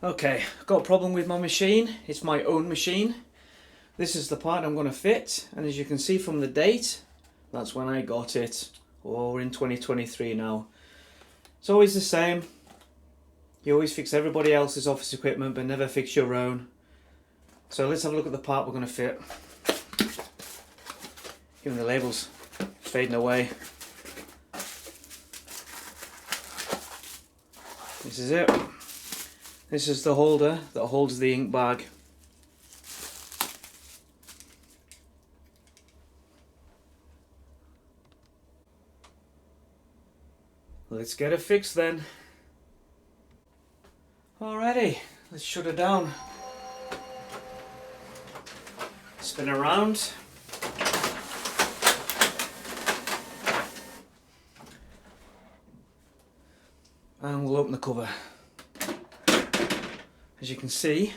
Okay, I've got a problem with my machine. It's my own machine. This is the part I'm going to fit, and as you can see from the date, that's when I got it. Oh, we're in 2023 now. It's always the same. You always fix everybody else's office equipment but never fix your own. So let's have a look at the part we're going to fit. Even the labels fading away. This is it. This is the holder that holds the ink bag. Let's get it fixed then. Alrighty, let's shut it down. Spin around. And we'll open the cover. As you can see,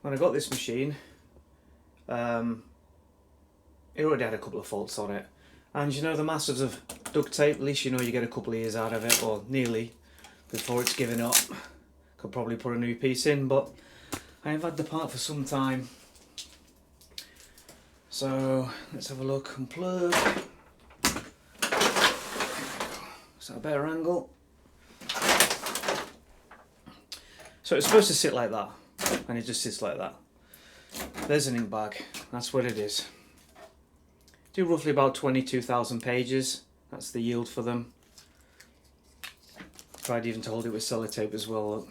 when I got this machine, it already had a couple of faults on it. And you know the masses of duct tape, at least you know you get a couple of years out of it, or nearly, before it's given up. Could probably put a new piece in, but I have had the part for some time. So let's have a look. Unplug. Is that a better angle? So it's supposed to sit like that, and it just sits like that. There's an ink bag, that's what it is. Do roughly about 22,000 pages, that's the yield for them. Tried even to hold it with sellotape as well.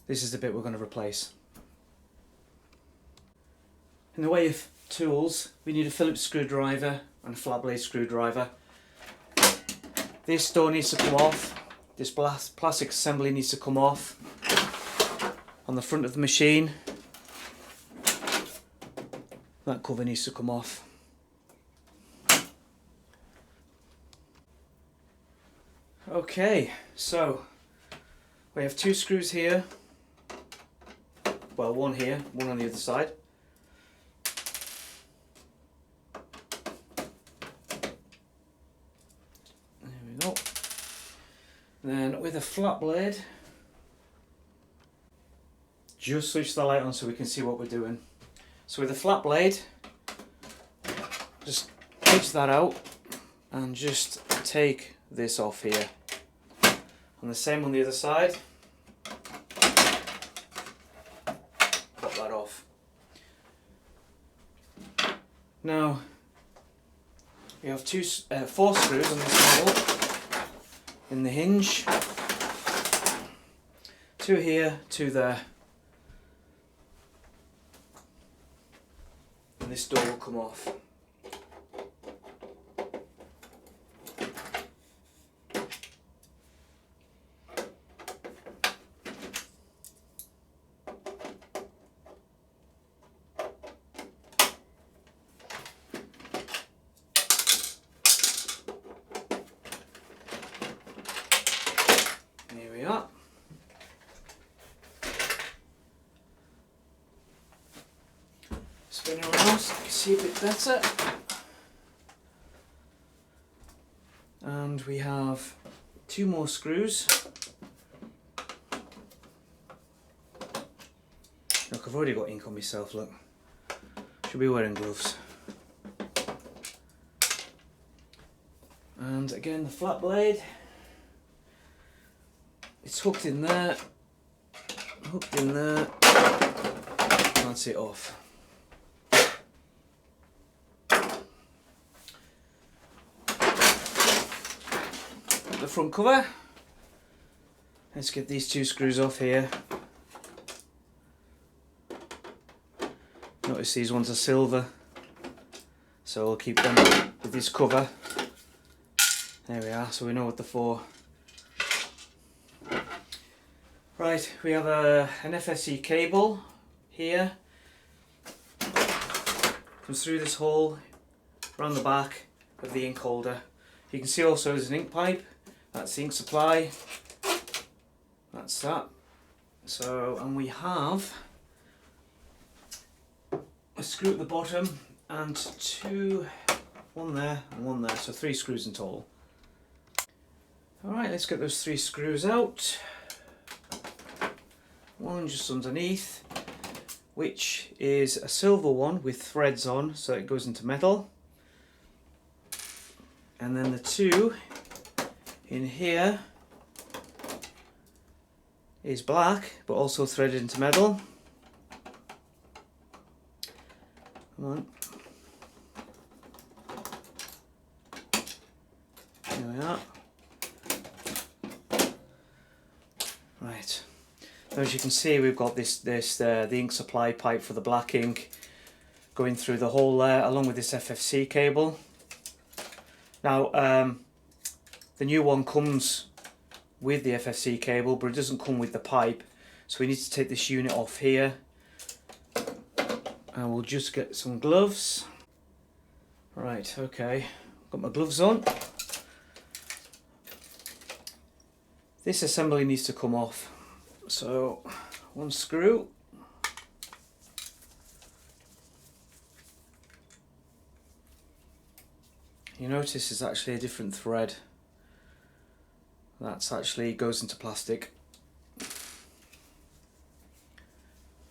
This is the bit we're going to replace. In the way of tools, we need a Phillips screwdriver and a flat blade screwdriver. This door needs to come off, this plastic assembly needs to come off on the front of the machine. That cover needs to come off. Okay, so we have two screws here, well one here, one on the other side. Then with a flat blade, just switch the light on so we can see what we're doing. So with a flat blade, just pitch that out and just take this off here. And the same on the other side. Pop that off. Now we have four screws on this model. In the hinge, two here, two there, and this door will come off. Here we are. Spin around so you can see a bit better. And we have two more screws. Look, I've already got ink on myself, look. Should be wearing gloves. And again the flat blade. It's hooked in there, that's it off. The front cover, let's get these two screws off here. Notice these ones are silver, so we'll keep them with this cover. There we are, so we know what they're for. Right, we have an FSC cable here, comes through this hole around the back of the ink holder. You can see also there's an ink pipe, that's the ink supply, that's that. So, and we have a screw at the bottom and one there and one there, so 3 screws in total. Alright, let's get those 3 screws out. One just underneath, which is a silver one with threads on, so it goes into metal. And then the 2 in here is black, but also threaded into metal. Come on. There we are. Right. As you can see, we've got the ink supply pipe for the black ink going through the hole there, along with this FFC cable. Now, the new one comes with the FFC cable, but it doesn't come with the pipe, so we need to take this unit off here. And we'll just get some gloves. Right, okay, got my gloves on. This assembly needs to come off. So, 1 screw. You notice it's actually a different thread. That's actually goes into plastic.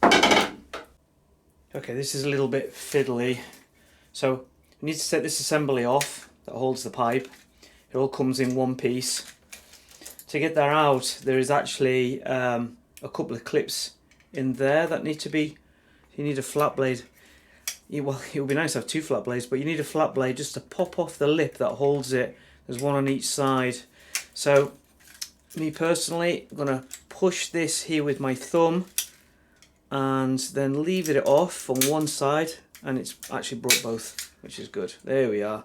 Okay, this is a little bit fiddly. So, we need to take this assembly off that holds the pipe. It all comes in one piece. To get that out, there is actually a couple of clips in there that need to be, you need a flat blade. Well, it would be nice to have 2 flat blades, but you need a flat blade just to pop off the lip that holds it. There's one on each side. So, me personally, I'm going to push this here with my thumb and then leave it off on one side, and it's actually brought both, which is good. There we are,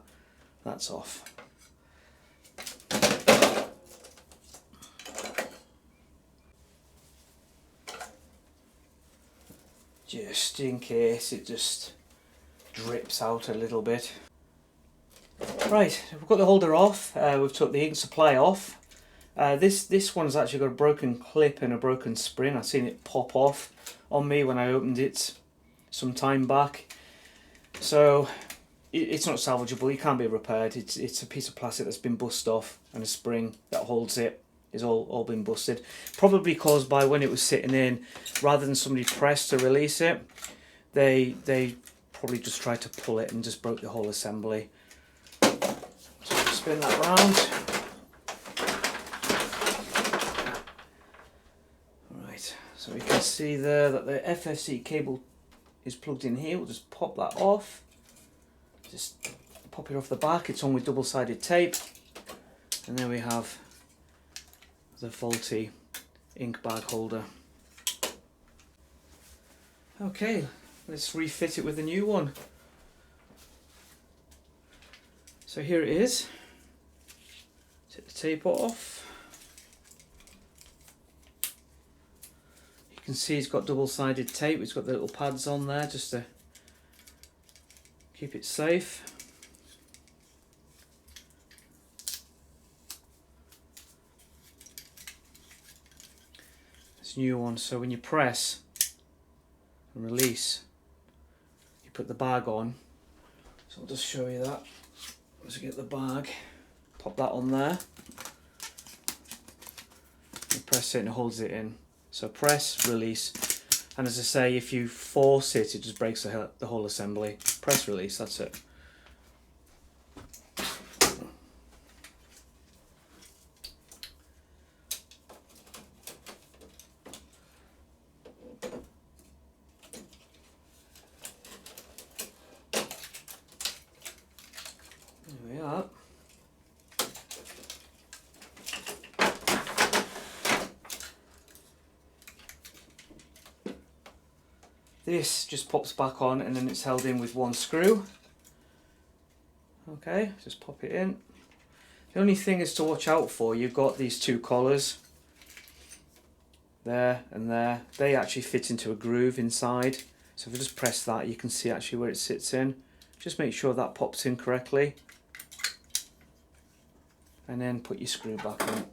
that's off. Just in case it just drips out a little bit. Right, we've got the holder off, we've took the ink supply off. This one's actually got a broken clip and a broken spring. I've seen it pop off on me when I opened it some time back. So it's not salvageable, it can't be repaired. It's a piece of plastic that's been bust off, and a spring that holds it is all been busted. Probably caused by when it was sitting in, rather than somebody pressed to release it, they probably just tried to pull it and just broke the whole assembly. So spin that round. Right, so we can see there that the FFC cable is plugged in here. We'll just pop that off. Just pop it off the back. It's on with double-sided tape. And then we have the faulty ink bag holder. Okay, let's refit it with the new one. So here it is. Take the tape off. You can see it's got double-sided tape. It's got the little pads on there just to keep it safe. It's a new one, so when you press and release, you put the bag on. So I'll just show you that. Let's get the bag, pop that on there, you press it and it holds it in. So press, release, and as I say, if you force it, it just breaks the whole assembly. Press, release, that's it. There we are. This just pops back on and then it's held in with 1 screw. Okay, just pop it in. The only thing is to watch out for, you've got these 2 collars there and there. They actually fit into a groove inside. So if I just press that, you can see actually where it sits in. Just make sure that pops in correctly. And then put your screw back in.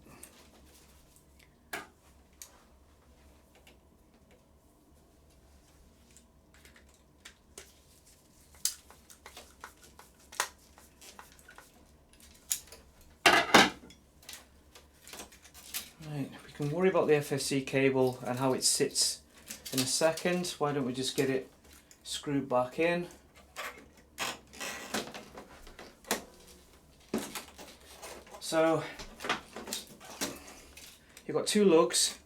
Right, we can worry about the FSC cable and how it sits in a second. Why don't we just get it screwed back in? So you've got two lugs.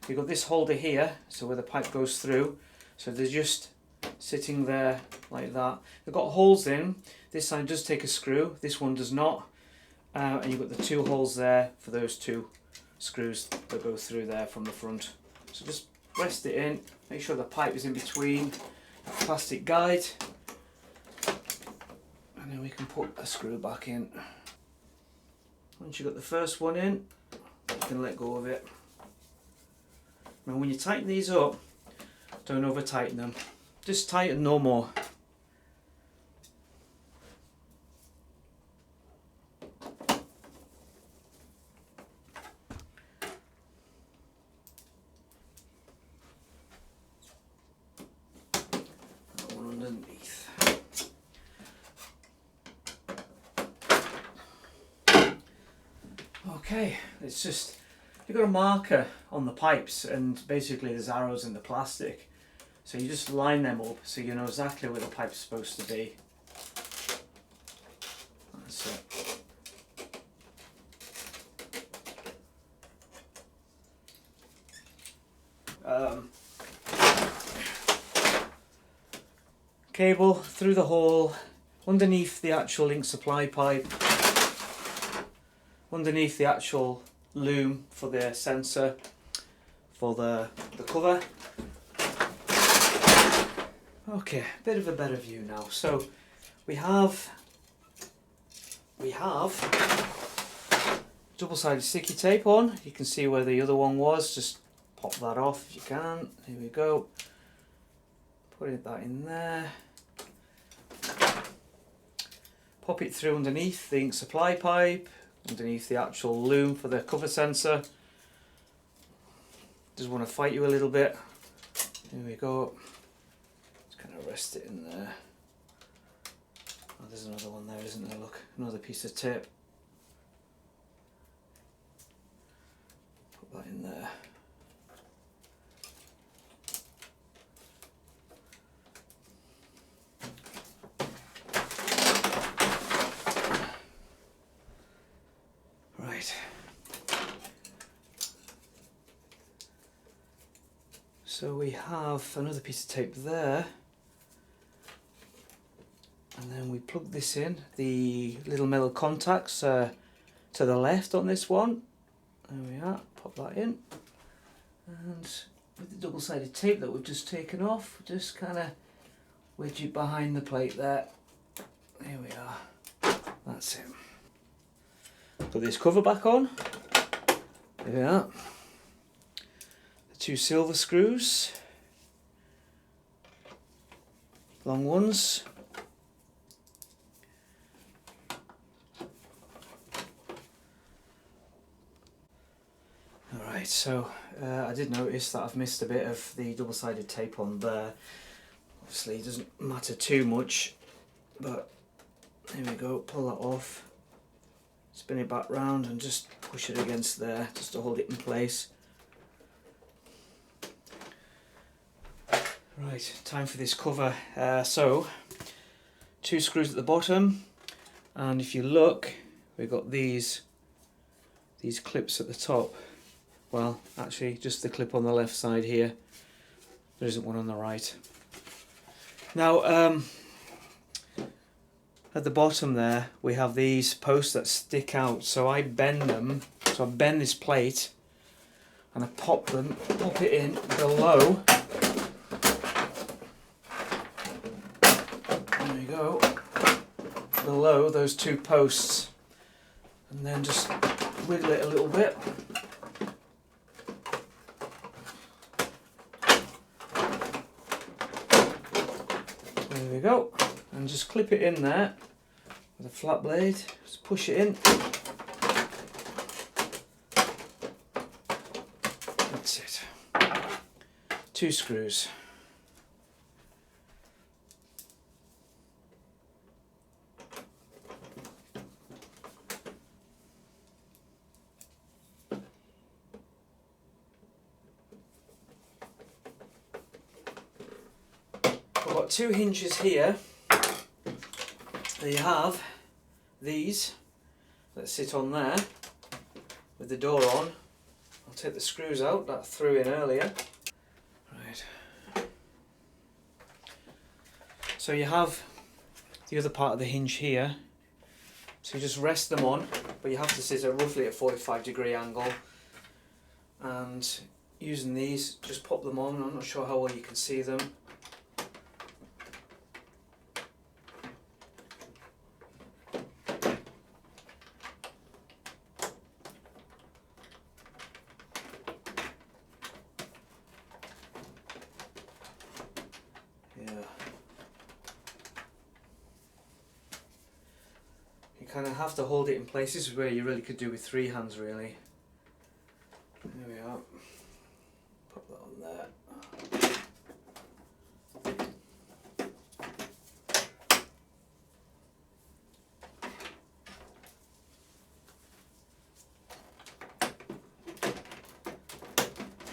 You've got this holder here, so where the pipe goes through. So they're just sitting there like that. They've got holes in. This side does take a screw, this one does not. And you've got the two holes there for those two screws that go through there from the front. So just rest it in, make sure the pipe is in between the plastic guide, and then we can put a screw back in. Once you've got the first one in, you can let go of it. Now when you tighten these up, don't over tighten them, just tighten no more. That one underneath. Okay, it's just, you've got a marker on the pipes and basically there's arrows in the plastic. So you just line them up so you know exactly where the pipe's supposed to be. That's it. Cable through the hole, underneath the actual link supply pipe, underneath the actual loom for the sensor, for the cover. Okay, a bit of a better view now. So we have double-sided sticky tape on. You can see where the other one was. Just pop that off if you can. Here we go. Put that in there. Pop it through underneath the ink supply pipe, underneath the actual loom for the cover sensor. Just want to fight you a little bit. Here we go. Just kind of rest it in there. Oh, there's another one there, isn't there? Look, another piece of tape. Put that in there. Right. So we have another piece of tape there. And then we plug this in, the little metal contacts to the left on this one. There we are, pop that in. And with the double-sided tape that we've just taken off, just kind of wedge it behind the plate there. There we are, that's it. Put this cover back on. There we are. The two silver screws, long ones. Alright, so I did notice that I've missed a bit of the double-sided tape on there. Obviously it doesn't matter too much, but there we go, pull that off, spin it back round and just push it against there just to hold it in place. Right, time for this cover. So, two screws at the bottom, and if you look, we've got these clips at the top. Well, actually, just the clip on the left side here. There isn't one on the right. Now, at the bottom there, we have these posts that stick out. So I bend them. So I bend this plate, and I pop it in below. There you go. Below those two posts, and then just wiggle it a little bit. There we go, and just clip it in there with a flat blade, just push it in. That's it. Two screws. got two hinges here. There you have these that sit on there with the door on. I'll take the screws out that I threw in earlier. Right. So you have the other part of the hinge here. So you just rest them on, but you have to sit at roughly a 45-degree angle. And using these, just pop them on. I'm not sure how well you can see them. Yeah. You kind of have to hold it in place. This is where you really could do with three hands, really. There we are. Pop that on there.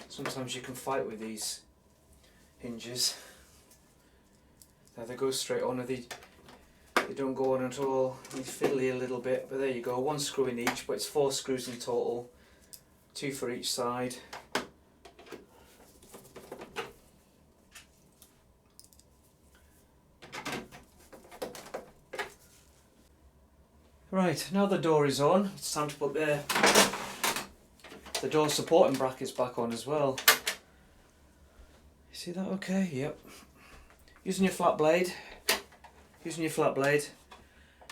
Sometimes you can fight with these hinges. Now they go straight on, or they don't go on at all. They fiddly a little bit, but there you go. One screw in each, but it's 4 screws in total. 2 for each side. Right, now the door is on, it's time to put the door supporting brackets back on as well. You see that okay? Yep. Using your flat blade,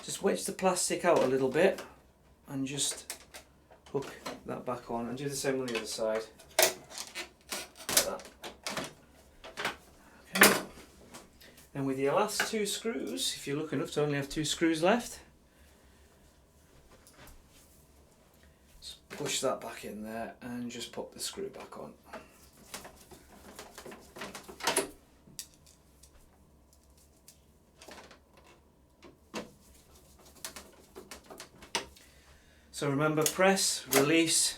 just wedge the plastic out a little bit and just hook that back on, and do the same on the other side. Like that. Okay. And with your last 2 screws, if you're lucky enough to only have 2 screws left, just push that back in there and just pop the screw back on. So remember, press, release,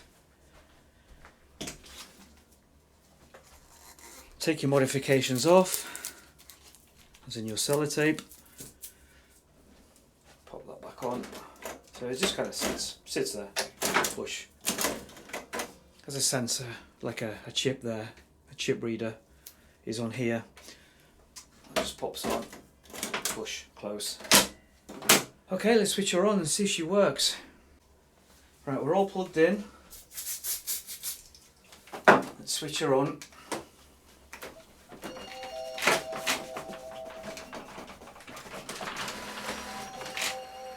take your modifications off, as in your sellotape, pop that back on. So it just kind of sits there, push. There's a sensor, like a chip there, a chip reader is on here. It just pops on, push, close. Okay, let's switch her on and see if she works. Right, we're all plugged in. Let's switch her on.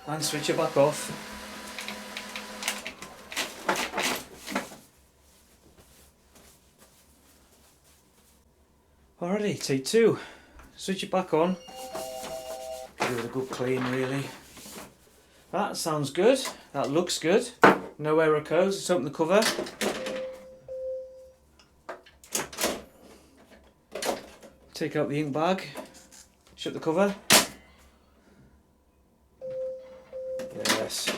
And switch her back off. Alrighty, take 2. Switch it back on. Give it a good clean, really. That sounds good. That looks good. No error codes. Let's open the cover. Take out the ink bag. Shut the cover. Yes.